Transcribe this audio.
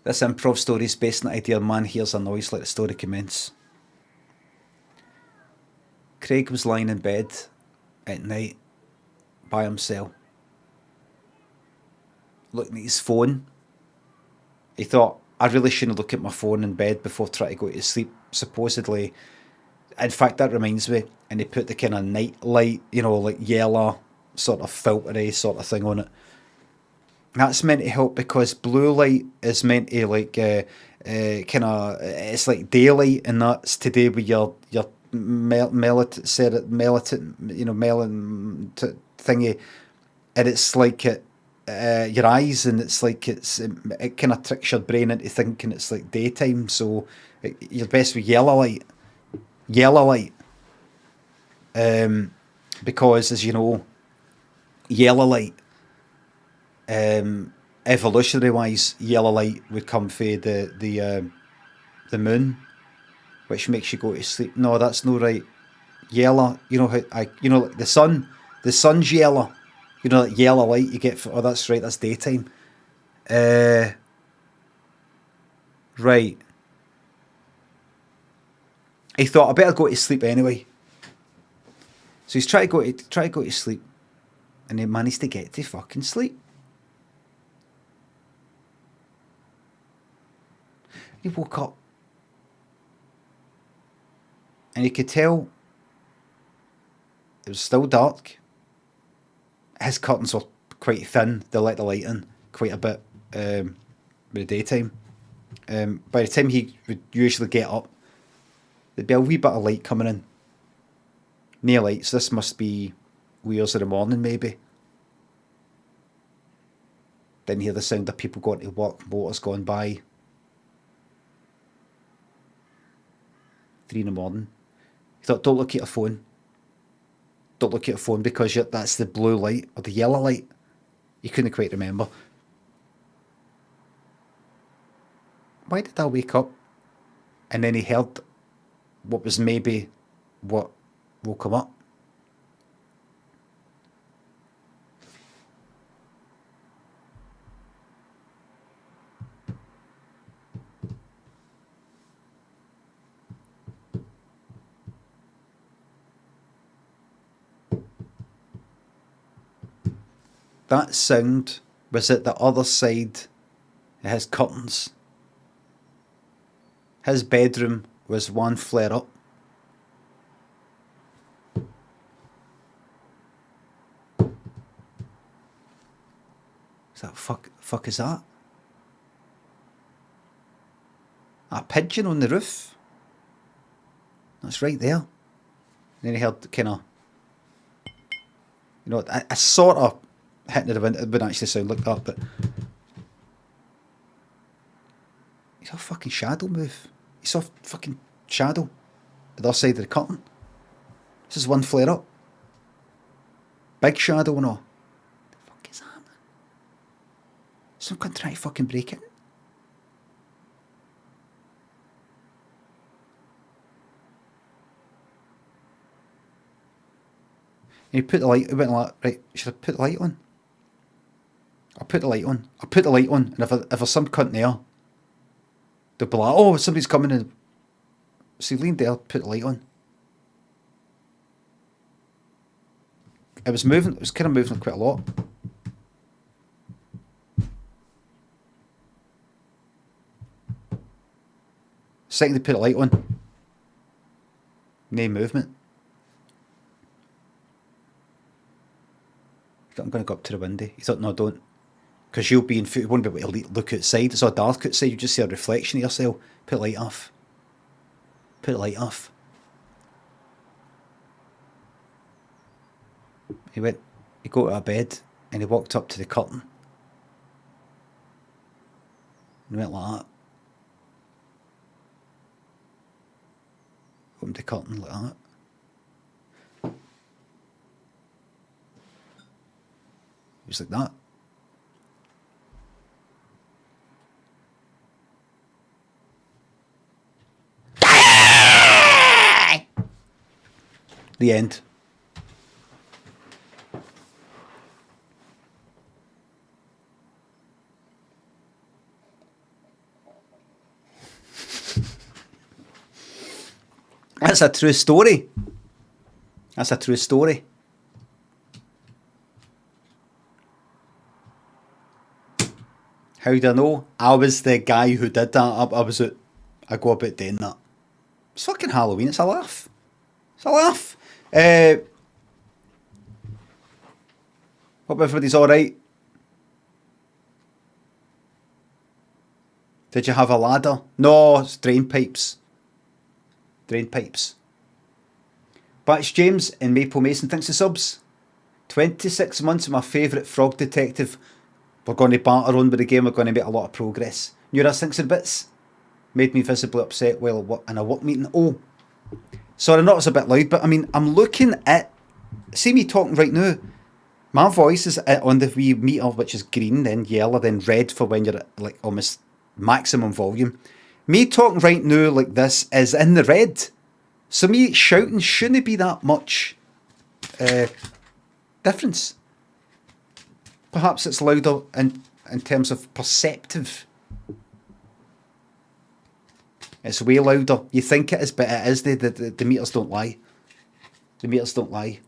This improv story is based on the idea a man hears a noise, let the story commence. Craig was lying in bed at night by himself, looking at his phone. He thought, I really shouldn't look at my phone in bed before trying to go to sleep. Supposedly, in fact, that reminds me, and he put the kind of night light, like yellow, sort of filtery sort of thing on it. That's meant to help because blue light is meant to kind of, it's like daylight, and that's to do with your melatonin, thingy, and it's like your eyes, and it's like it kind of tricks your brain into thinking it's like daytime. So you're best with yellow light, because as you know, yellow light, evolutionary wise, yellow light would come from the moon, which makes you go to sleep. No, that's no right. Yellow, like the sun. The sun's yellow. That yellow light you get. Oh, that's right. That's daytime. Right. He thought I better go to sleep anyway. So he's trying to go to sleep, and he managed to get to fucking sleep. He woke up, and he could tell it was still dark. His curtains were quite thin. They let the light in quite a bit with the daytime. By the time he would usually get up, there'd be a wee bit of light coming in. Near light, so this must be wheels in the morning, maybe. Then hear the sound of people going to work, motors going by. 3 in the morning. He thought, don't look at your phone. Don't look at your phone because that's the blue light or the yellow light. You couldn't quite remember. Why did I wake up? And then he heard what was maybe what woke him up. That sound was at the other side of his curtains. His bedroom was one flare up. Is that fuck is that? A pigeon on the roof. That's right there. And then he heard kind of, a sort of hitting the window. It wouldn't actually sound like that, but he saw a fucking shadow move. He saw a fucking shadow at the other side of the curtain. This is one flare up. Big shadow and all. The fuck is that, man? Some cunt trying to fucking break it. And he put the light, he went like, right, should I put the light on? I'll put the light on. And if there's some cunt there, they'll be like, oh, somebody's coming in. So he leaned there, put the light on. It was moving, it was kind of moving quite a lot. Second they put the light on, no movement. He thought, I'm going to go up to the window. He thought, no, don't. Because you'll be in foot, you won't be able to look outside. It's all dark outside, you just see a reflection of yourself. Put the light off. Put the light off. He got out of bed and he walked up to the curtain. And he went like that. Opened the curtain like that. It was like that. The end. That's a true story. That's a true story. How do I know? I was the guy who did that. I go about doing that. It's fucking Halloween. It's a laugh. It's a laugh. Hope everybody's all right. Did you have a ladder? No, it's drain pipes. Drain pipes. Batch James in Maple Mason thinks the subs. 26 months of my favourite frog detective. We're going to batter on with the game. We're going to make a lot of progress. Neuras thinks in bits. Made me visibly upset while in a work meeting. Oh, sorry, I know it's a bit loud, but I mean, I'm looking at... See me talking right now. My voice is on the wee meter, which is green, then yellow, then red for when you're at like almost maximum volume. Me talking right now like this is in the red. So me shouting shouldn't be that much difference. Perhaps it's louder in terms of perceptive. It's way louder. You think it is, but it is. The meters don't lie. The meters don't lie.